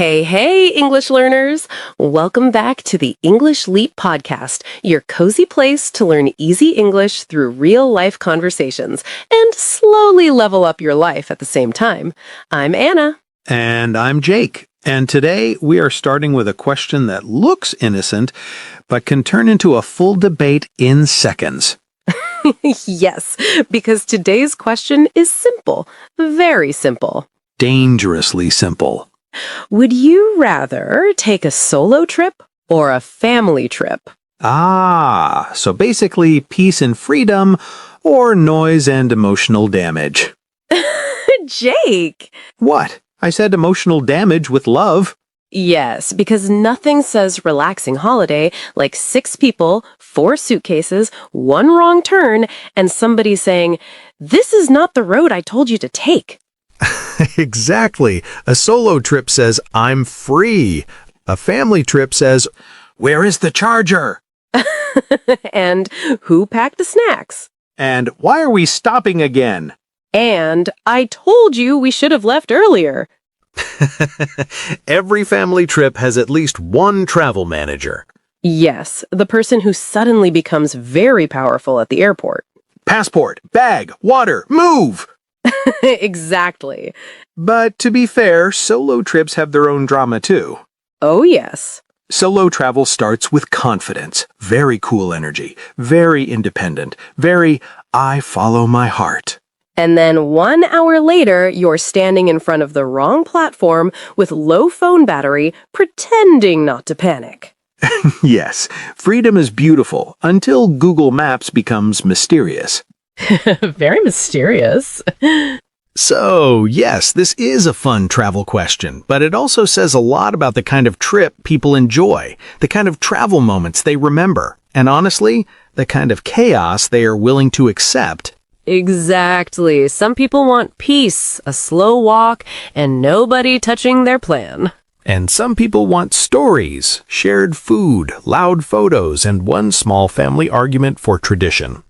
Hey, hey, English learners! Welcome back to the English Leap podcast, your cozy place to learn easy English through real-life conversations and slowly level up your life at the same time. I'm Anna. And I'm Jake. And today we are starting with a question that looks innocent, but can turn into a full debate in seconds. Yes, because today's question is simple, very simple. Dangerously simple. Would you rather take a solo trip or a family trip? So basically peace and freedom or noise and emotional damage. Jake! What? I said emotional damage with love. Yes, because nothing says relaxing holiday like 6 people, 4 suitcases, 1 wrong turn, and somebody saying, "This is not the road I told you to take." Exactly. A solo trip says, "I'm free." A family trip says, "Where is the charger?" And who packed the snacks? And why are we stopping again? And I told you we should have left earlier. Every family trip has at least one travel manager. Yes, the person who suddenly becomes very powerful at the airport. Passport, bag, water, move! Exactly. But to be fair, solo trips have their own drama too. Oh, yes. Solo travel starts with confidence, very cool energy, very independent, very I follow my heart. And then 1 hour later, you're standing in front of the wrong platform with low phone battery, pretending not to panic. Yes, freedom is beautiful until Google Maps becomes mysterious. Very mysterious. So, yes, this is a fun travel question, but it also says a lot about the kind of trip people enjoy, the kind of travel moments they remember, and honestly, the kind of chaos they are willing to accept. Exactly. Some people want peace, a slow walk, and nobody touching their plan. And some people want stories, shared food, loud photos, and one small family argument for tradition.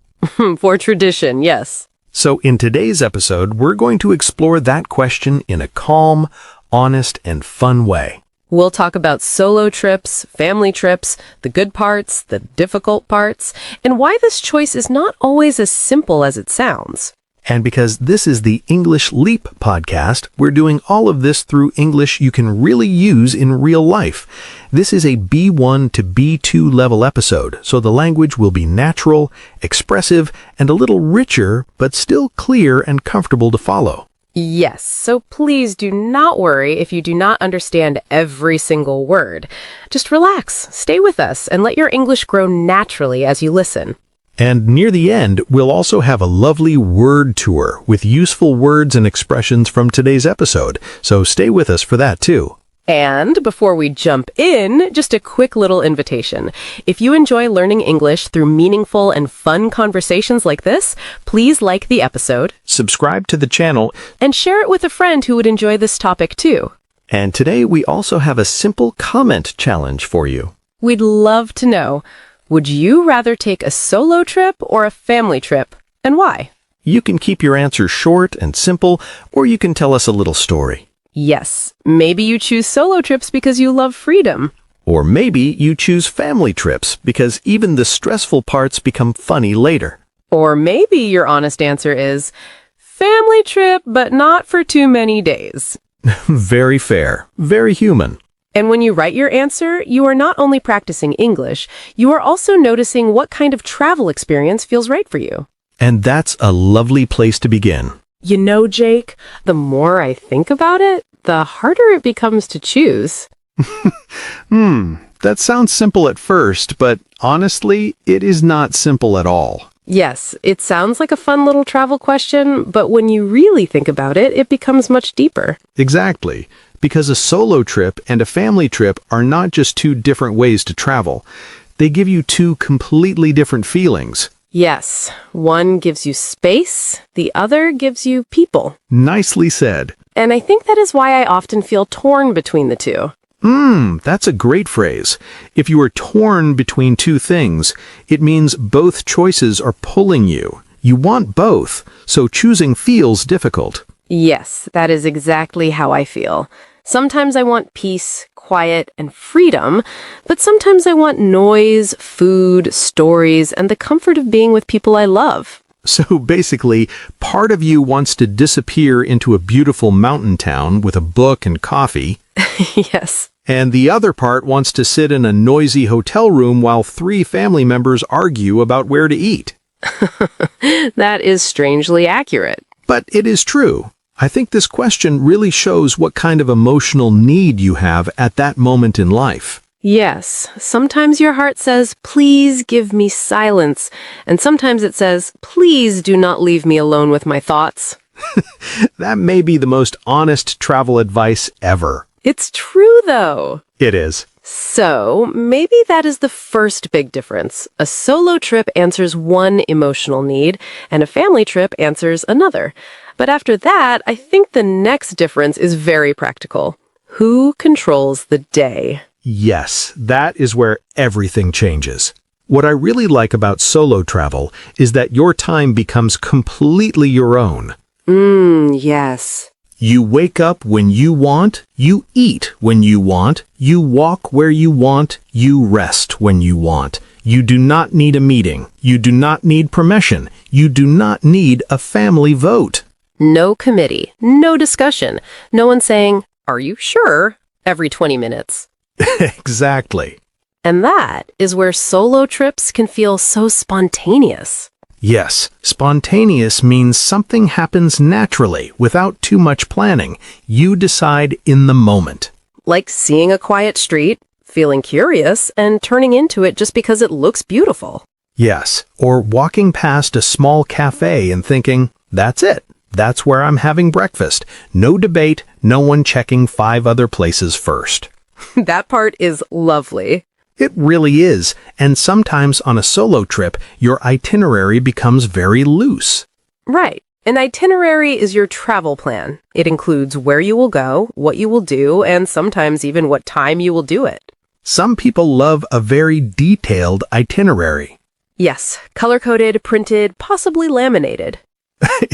For tradition, yes. So in today's episode, we're going to explore that question in a calm, honest, and fun way. We'll talk about solo trips, family trips, the good parts, the difficult parts, and why this choice is not always as simple as it sounds. And because this is the English Leap podcast, we're doing all of this through English you can really use in real life. This is a B1 to B2 level episode, so the language will be natural, expressive, and a little richer, but still clear and comfortable to follow. Yes, so please do not worry if you do not understand every single word. Just relax, stay with us, and let your English grow naturally as you listen. And near the end, we'll also have a lovely word tour with useful words and expressions from today's episode, so stay with us for that too. And before we jump in, just a quick little invitation. If you enjoy learning English through meaningful and fun conversations like this, please like the episode, subscribe to the channel, and share it with a friend who would enjoy this topic too. And today we also have a simple comment challenge for you. We'd love to know, would you rather take a solo trip or a family trip, and why? You can keep your answer short and simple, or you can tell us a little story. Yes, maybe you choose solo trips because you love freedom. Or maybe you choose family trips because even the stressful parts become funny later. Or maybe your honest answer is, family trip, but not for too many days. Very fair, very human. And when you write your answer, you are not only practicing English, you are also noticing what kind of travel experience feels right for you. And that's a lovely place to begin. You know, Jake, the more I think about it, the harder it becomes to choose. That sounds simple at first, but honestly, it is not simple at all. Yes, it sounds like a fun little travel question, but when you really think about it, it becomes much deeper. Exactly, because a solo trip and a family trip are not just 2 different ways to travel. They give you 2 completely different feelings. Yes, one gives you space, the other gives you people. Nicely said. And I think that is why I often feel torn between the 2. That's a great phrase. If you are torn between 2 things, it means both choices are pulling you. You want both, so choosing feels difficult. Yes, that is exactly how I feel. Sometimes I want peace, quiet, and freedom, but sometimes I want noise, food, stories, and the comfort of being with people I love. So basically, part of you wants to disappear into a beautiful mountain town with a book and coffee, Yes. and the other part wants to sit in a noisy hotel room while 3 family members argue about where to eat. That is strangely accurate. But it is true. I think this question really shows what kind of emotional need you have at that moment in life. Yes, sometimes your heart says, please give me silence, and sometimes it says, please do not leave me alone with my thoughts. That may be the most honest travel advice ever. It's true, though. It is. So, maybe that is the first big difference. A solo trip answers one emotional need, and a family trip answers another. But after that, I think the next difference is very practical. Who controls the day? Yes, that is where everything changes. What I really like about solo travel is that your time becomes completely your own. Yes. You wake up when you want, you eat when you want, you walk where you want, you rest when you want. You do not need a meeting. You do not need permission. You do not need a family vote. No committee, no discussion, no one saying, "Are you sure?" every 20 minutes. Exactly. And that is where solo trips can feel so spontaneous. Yes, spontaneous means something happens naturally without too much planning. You decide in the moment. Like seeing a quiet street, feeling curious, and turning into it just because it looks beautiful. Yes, or walking past a small cafe and thinking, that's it. That's where I'm having breakfast. No debate, no one checking 5 other places first. That part is lovely. It really is, and sometimes on a solo trip, your itinerary becomes very loose. Right. An itinerary is your travel plan. It includes where you will go, what you will do, and sometimes even what time you will do it. Some people love a very detailed itinerary. Yes, color-coded, printed, possibly laminated.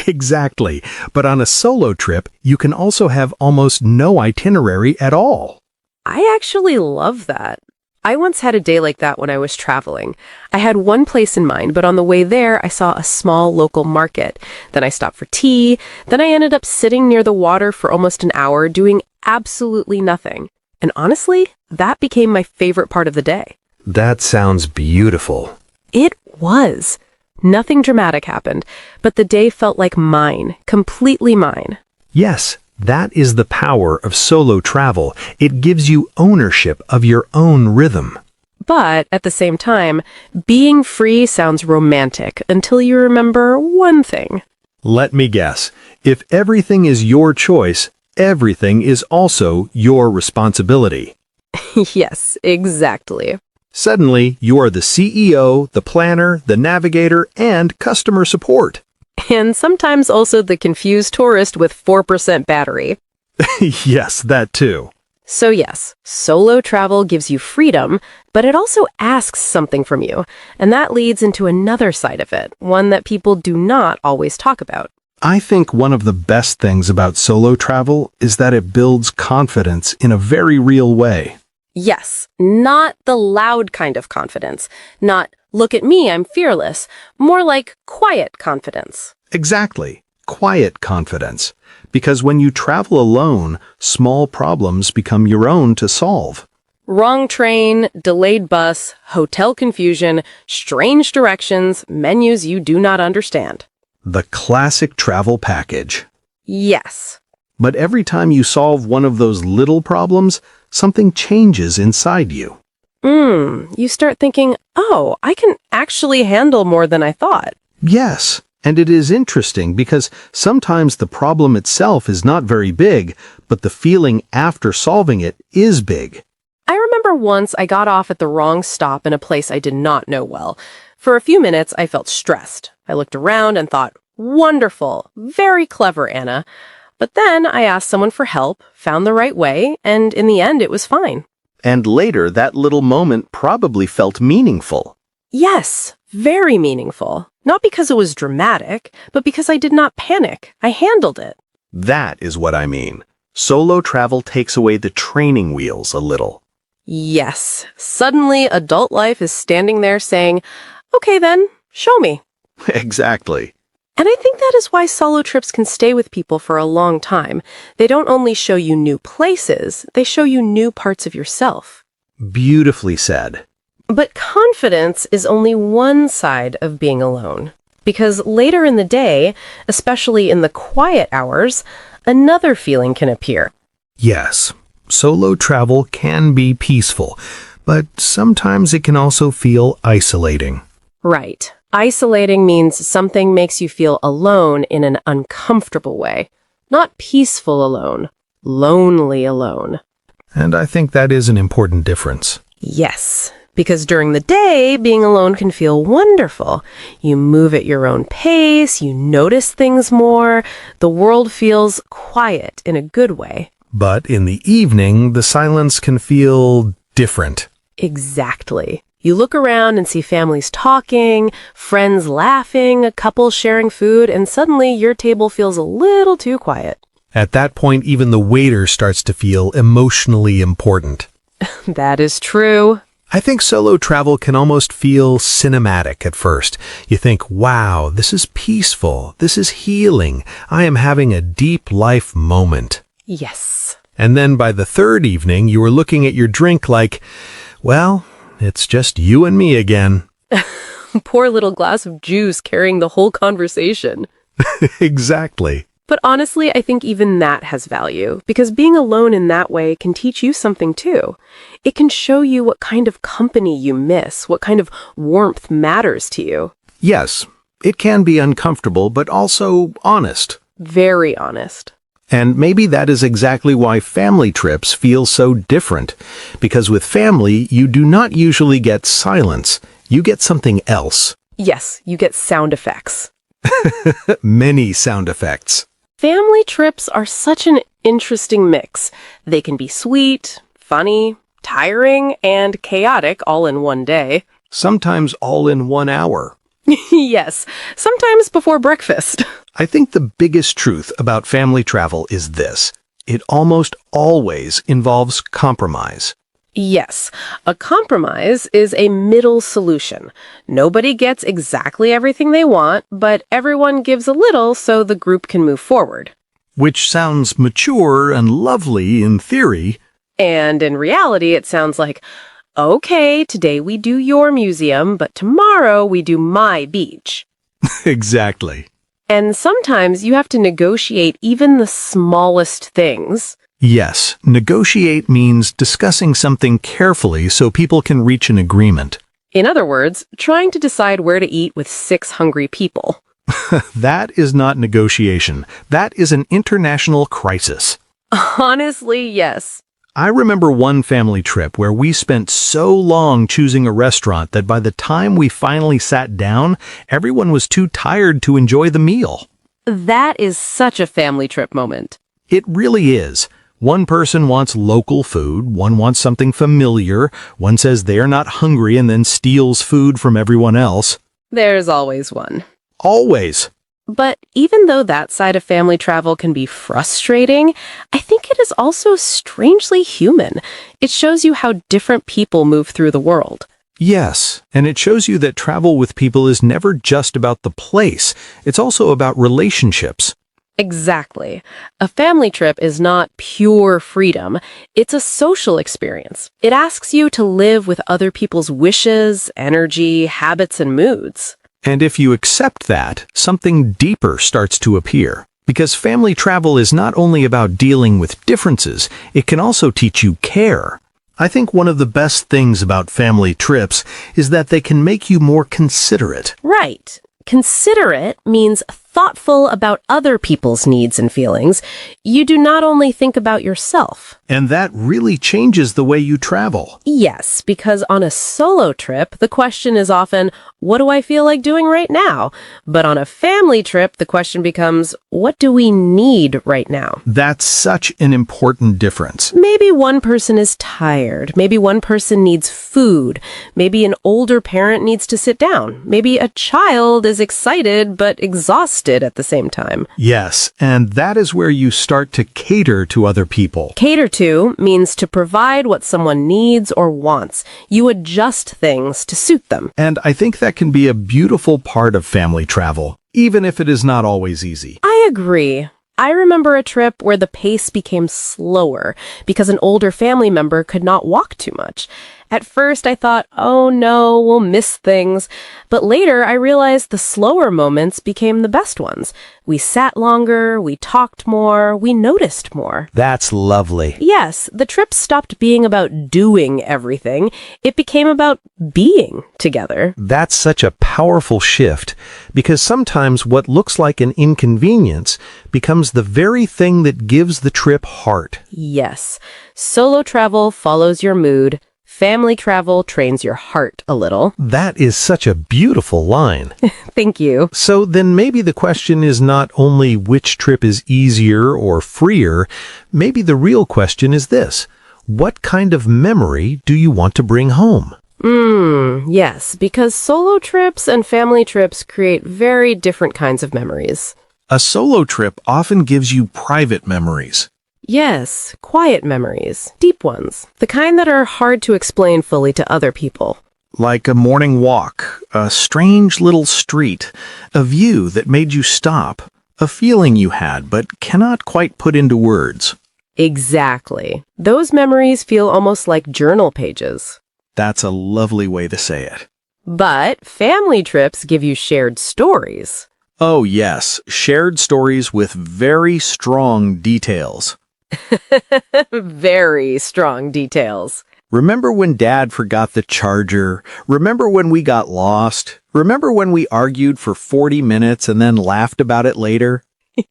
Exactly, but on a solo trip, you can also have almost no itinerary at all. I actually love that. I once had a day like that when I was traveling. I had one place in mind, but on the way there, I saw a small local market. Then I stopped for tea. Then I ended up sitting near the water for almost an hour doing absolutely nothing. And honestly, that became my favorite part of the day. That sounds beautiful. It was. Nothing dramatic happened, but the day felt like mine, completely mine. Yes, that is the power of solo travel. It gives you ownership of your own rhythm. But at the same time, being free sounds romantic until you remember one thing. Let me guess. If everything is your choice, everything is also your responsibility. Yes, exactly. Suddenly, you are the CEO, the planner, the navigator, and customer support. And sometimes also the confused tourist with 4% battery. Yes, that too. So yes, solo travel gives you freedom, but it also asks something from you. And that leads into another side of it, one that people do not always talk about. I think one of the best things about solo travel is that it builds confidence in a very real way. Yes, not the loud kind of confidence. Not, look at me, I'm fearless. More like quiet confidence. Exactly. Quiet confidence. Because when you travel alone, small problems become your own to solve. Wrong train, delayed bus, hotel confusion, strange directions, menus you do not understand. The classic travel package. Yes. But every time you solve one of those little problems, something changes inside you. You start thinking, oh, I can actually handle more than I thought. Yes, and it is interesting because sometimes the problem itself is not very big, but the feeling after solving it is big. I remember once I got off at the wrong stop in a place I did not know well. For a few minutes, I felt stressed. I looked around and thought, wonderful, very clever, Anna. But then I asked someone for help, found the right way, and in the end, it was fine. And later, that little moment probably felt meaningful. Yes, very meaningful. Not because it was dramatic, but because I did not panic. I handled it. That is what I mean. Solo travel takes away the training wheels a little. Yes, suddenly adult life is standing there saying, "Okay then, show me." Exactly. And I think that is why solo trips can stay with people for a long time. They don't only show you new places, they show you new parts of yourself. Beautifully said. But confidence is only one side of being alone. Because later in the day, especially in the quiet hours, another feeling can appear. Yes, solo travel can be peaceful, but sometimes it can also feel isolating. Right. Isolating means something makes you feel alone in an uncomfortable way. Not peaceful alone, lonely alone. And I think that is an important difference. Yes, because during the day, being alone can feel wonderful. You move at your own pace, you notice things more, the world feels quiet in a good way. But in the evening, the silence can feel different. Exactly. You look around and see families talking, friends laughing, a couple sharing food, and suddenly your table feels a little too quiet. At that point, even the waiter starts to feel emotionally important. That is true. I think solo travel can almost feel cinematic at first. You think, wow, this is peaceful, this is healing, I am having a deep life moment. Yes. And then by the third evening, you are looking at your drink like, well, it's just you and me again. Poor little glass of juice carrying the whole conversation. Exactly. But honestly, I think even that has value, because being alone in that way can teach you something too. It can show you what kind of company you miss, what kind of warmth matters to you. Yes, it can be uncomfortable, but also honest. Very honest. And maybe that is exactly why family trips feel so different. Because with family, you do not usually get silence. You get something else. Yes, you get sound effects. Many sound effects. Family trips are such an interesting mix. They can be sweet, funny, tiring, and chaotic all in one day. Sometimes all in 1 hour. Yes, sometimes before breakfast. I think the biggest truth about family travel is this. It almost always involves compromise. Yes, a compromise is a middle solution. Nobody gets exactly everything they want, but everyone gives a little so the group can move forward. Which sounds mature and lovely in theory. And in reality, it sounds like, okay, today we do your museum, but tomorrow we do my beach. Exactly. And sometimes you have to negotiate even the smallest things. Yes, negotiate means discussing something carefully so people can reach an agreement. In other words, trying to decide where to eat with 6 hungry people. That is not negotiation. That is an international crisis. Honestly, yes. I remember one family trip where we spent so long choosing a restaurant that by the time we finally sat down, everyone was too tired to enjoy the meal. That is such a family trip moment. It really is. One person wants local food, one wants something familiar, one says they are not hungry and then steals food from everyone else. There's always one. Always. But even though that side of family travel can be frustrating, I think it is also strangely human. It shows you how different people move through the world. Yes, and it shows you that travel with people is never just about the place. It's also about relationships. Exactly. A family trip is not pure freedom. It's a social experience. It asks you to live with other people's wishes, energy, habits, and moods. And if you accept that, something deeper starts to appear. Because family travel is not only about dealing with differences, it can also teach you care. I think one of the best things about family trips is that they can make you more considerate. Right. Considerate means thoughtful about other people's needs and feelings. You do not only think about yourself. And that really changes the way you travel. Yes, because on a solo trip, the question is often, what do I feel like doing right now? But on a family trip, the question becomes, what do we need right now? That's such an important difference. Maybe one person is tired. Maybe one person needs food. Maybe an older parent needs to sit down. Maybe a child is excited but exhausted exhausted at the same time. Yes, and that is where you start to cater to other people. Cater to means to provide what someone needs or wants. You adjust things to suit them. And I think that can be a beautiful part of family travel, even if it is not always easy. I agree. I remember a trip where the pace became slower because an older family member could not walk too much. At first, I thought, oh no, we'll miss things. But later, I realized the slower moments became the best ones. We sat longer, we talked more, we noticed more. That's lovely. Yes, the trip stopped being about doing everything. It became about being together. That's such a powerful shift, because sometimes what looks like an inconvenience becomes the very thing that gives the trip heart. Yes, solo travel follows your mood. Family travel trains your heart a little. That is such a beautiful line. Thank you. So then maybe the question is not only which trip is easier or freer, maybe the real question is this: what kind of memory do you want to bring home? Yes, because solo trips and family trips create very different kinds of memories. A solo trip often gives you private memories. Yes, quiet memories, deep ones, the kind that are hard to explain fully to other people. Like a morning walk, a strange little street, a view that made you stop, a feeling you had but cannot quite put into words. Exactly. Those memories feel almost like journal pages. That's a lovely way to say it. But family trips give you shared stories. Oh yes, shared stories with very strong details. Very strong details. Remember when Dad forgot the charger? Remember when we got lost? Remember when we argued for 40 minutes and then laughed about it later?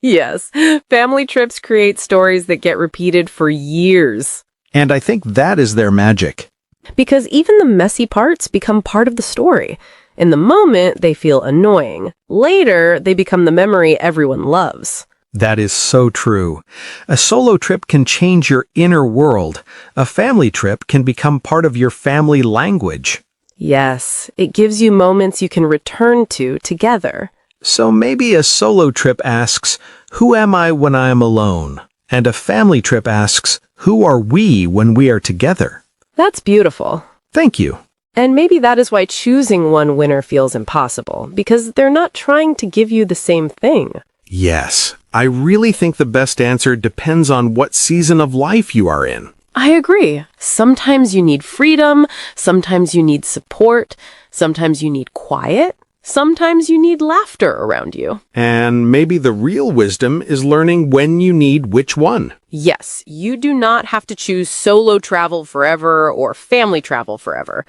Yes, family trips create stories that get repeated for years. And I think that is their magic. Because even the messy parts become part of the story. In the moment, they feel annoying. Later, they become the memory everyone loves. That is so true. A solo trip can change your inner world. A family trip can become part of your family language. Yes, it gives you moments you can return to together. So maybe a solo trip asks, who am I when I am alone? And a family trip asks, who are we when we are together? That's beautiful. Thank you. And maybe that is why choosing one winner feels impossible, because they're not trying to give you the same thing. Yes, I really think the best answer depends on what season of life you are in. I agree. Sometimes you need freedom, sometimes you need support, sometimes you need quiet, sometimes you need laughter around you. And maybe the real wisdom is learning when you need which one. Yes, you do not have to choose solo travel forever or family travel forever.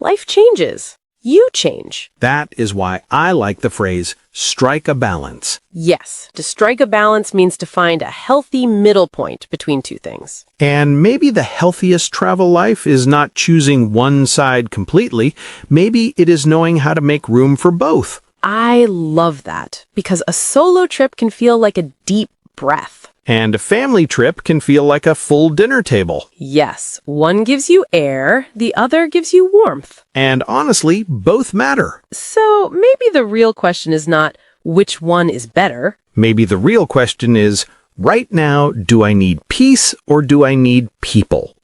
Life changes. You change. That is why I like the phrase, strike a balance. Yes, to strike a balance means to find a healthy middle point between two things. And maybe the healthiest travel life is not choosing one side completely. Maybe it is knowing how to make room for both. I love that, because a solo trip can feel like a deep breath. And a family trip can feel like a full dinner table. Yes, one gives you air, the other gives you warmth. And honestly, both matter. So maybe the real question is not which one is better. Maybe the real question is, right now, do I need peace or do I need people?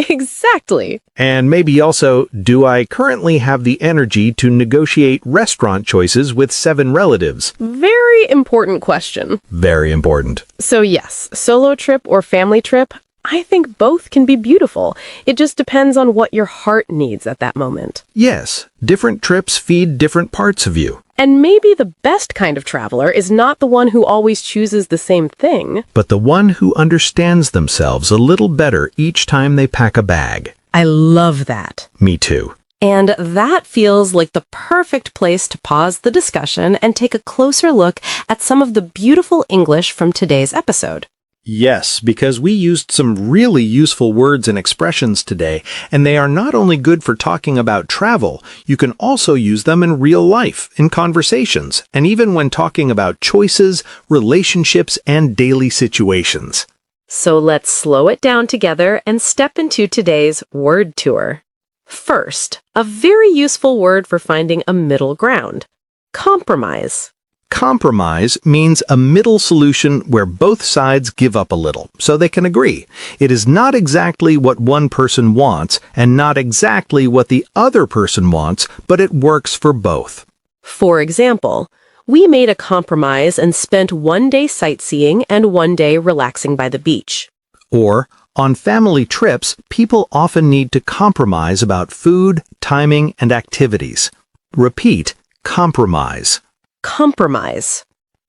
Exactly. And maybe also, do I currently have the energy to negotiate restaurant choices with 7 relatives? Very important question. Very important. So yes, solo trip or family trip, I think both can be beautiful. It just depends on what your heart needs at that moment. Yes, different trips feed different parts of you. And maybe the best kind of traveler is not the one who always chooses the same thing, But the one who understands themselves a little better each time they pack a bag. I love that. Me too. And that feels like the perfect place to pause the discussion and take a closer look at some of the beautiful English from today's episode. Yes, because we used some really useful words and expressions today, and they are not only good for talking about travel, you can also use them in real life, in conversations, and even when talking about choices, relationships, and daily situations. So let's slow it down together and step into today's word tour. First, a very useful word for finding a middle ground. Compromise. Compromise means a middle solution where both sides give up a little, so they can agree. It is not exactly what one person wants and not exactly what the other person wants, but it works for both. For example, we made a compromise and spent one day sightseeing and one day relaxing by the beach. Or, on family trips, people often need to compromise about food, timing, and activities. Repeat, compromise. Compromise.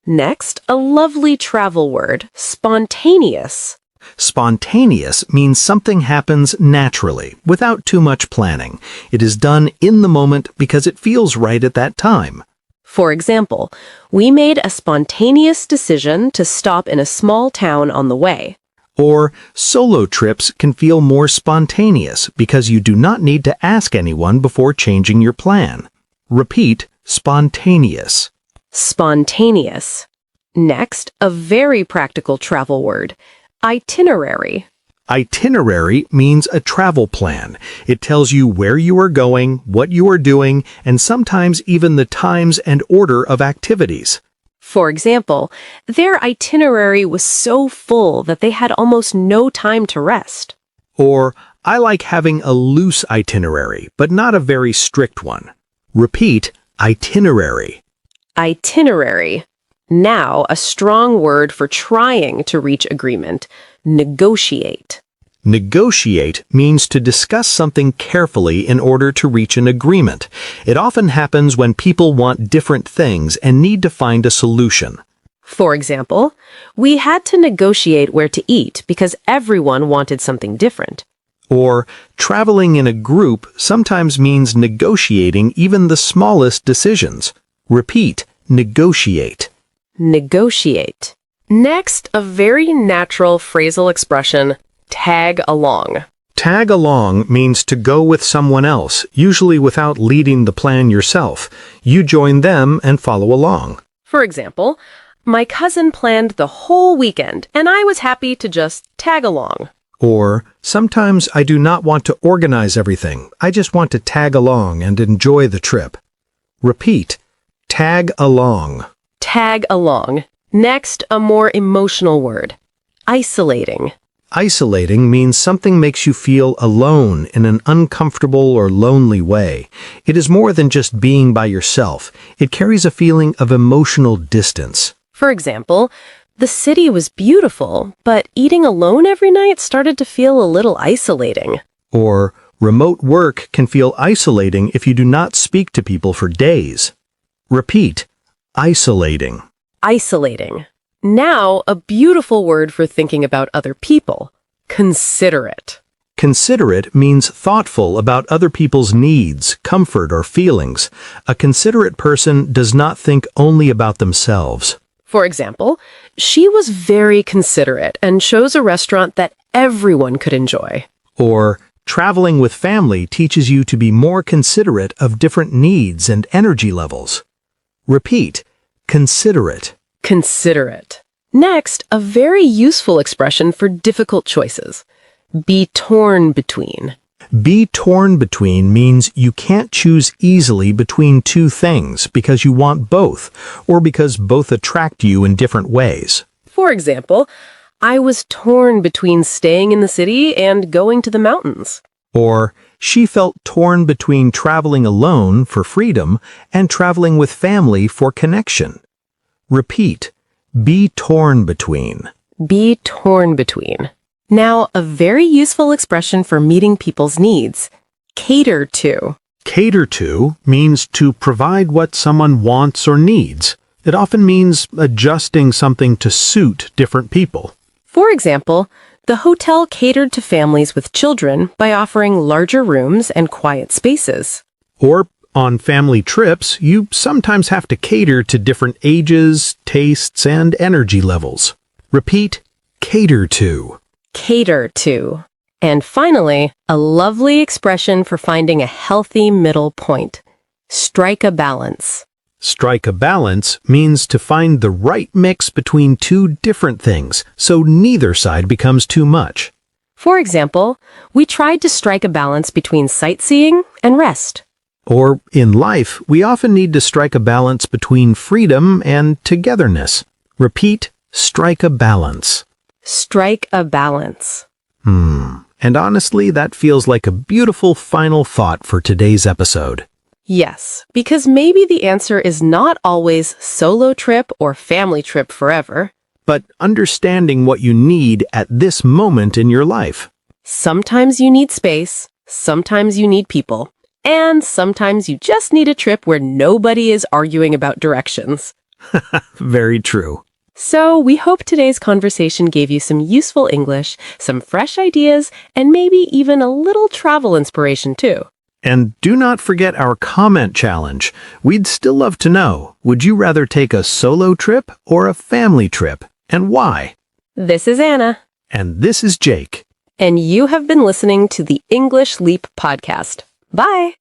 Next, a lovely travel word, spontaneous. Spontaneous means something happens naturally, without too much planning. It is done in the moment because it feels right at that time. For example, we made a spontaneous decision to stop in a small town on the way. Or, solo trips can feel more spontaneous because you do not need to ask anyone before changing your plan. Repeat, spontaneous. Spontaneous. Next, a very practical travel word, itinerary. Itinerary means a travel plan. It tells you where you are going, what you are doing, and sometimes even the times and order of activities. For example, their itinerary was so full that they had almost no time to rest. Or, I like having a loose itinerary, but not a very strict one. Repeat, itinerary. Itinerary. Now, a strong word for trying to reach agreement, negotiate. Negotiate means to discuss something carefully in order to reach an agreement. It often happens when people want different things and need to find a solution. For example, we had to negotiate where to eat because everyone wanted something different. Or, traveling in a group sometimes means negotiating even the smallest decisions. Repeat, negotiate. Negotiate. Next, a very natural phrasal expression, tag along. Tag along means to go with someone else, usually without leading the plan yourself. You join them and follow along. For example, my cousin planned the whole weekend, and I was happy to just tag along. Or, sometimes I do not want to organize everything. I just want to tag along and enjoy the trip. Repeat, tag along. Tag along. Next, a more emotional word, isolating. Isolating means something makes you feel alone in an uncomfortable or lonely way. It is more than just being by yourself. It carries a feeling of emotional distance. For example, the city was beautiful, but eating alone every night started to feel a little isolating. Or, remote work can feel isolating if you do not speak to people for days. Repeat, isolating. Isolating. Now, a beautiful word for thinking about other people, considerate. Considerate means thoughtful about other people's needs, comfort, or feelings. A considerate person does not think only about themselves. For example, she was very considerate and chose a restaurant that everyone could enjoy. Or, traveling with family teaches you to be more considerate of different needs and energy levels. Repeat, considerate. Considerate. Next, a very useful expression for difficult choices. Be torn between. Be torn between means you can't choose easily between two things because you want both, or because both attract you in different ways. For example, I was torn between staying in the city and going to the mountains. Or, she felt torn between traveling alone for freedom and traveling with family for connection. Repeat, be torn between. Be torn between. Now, a very useful expression for meeting people's needs. Cater to. Cater to means to provide what someone wants or needs. It often means adjusting something to suit different people. For example, the hotel catered to families with children by offering larger rooms and quiet spaces. Or, on family trips, you sometimes have to cater to different ages, tastes, and energy levels. Repeat, cater to. Cater to. And finally, a lovely expression for finding a healthy middle point. Strike a balance. Strike a balance means to find the right mix between two different things, so neither side becomes too much. For example, we tried to strike a balance between sightseeing and rest. Or, in life, we often need to strike a balance between freedom and togetherness. Repeat, strike a balance. Strike a balance. And honestly, that feels like a beautiful final thought for today's episode. Yes, because maybe the answer is not always solo trip or family trip forever. But understanding what you need at this moment in your life. Sometimes you need space, sometimes you need people, and sometimes you just need a trip where nobody is arguing about directions. Very true. So we hope today's conversation gave you some useful English, some fresh ideas, and maybe even a little travel inspiration too. And do not forget our comment challenge. We'd still love to know, would you rather take a solo trip or a family trip, and why? This is Anna. And this is Jake. And you have been listening to the English Leap podcast. Bye!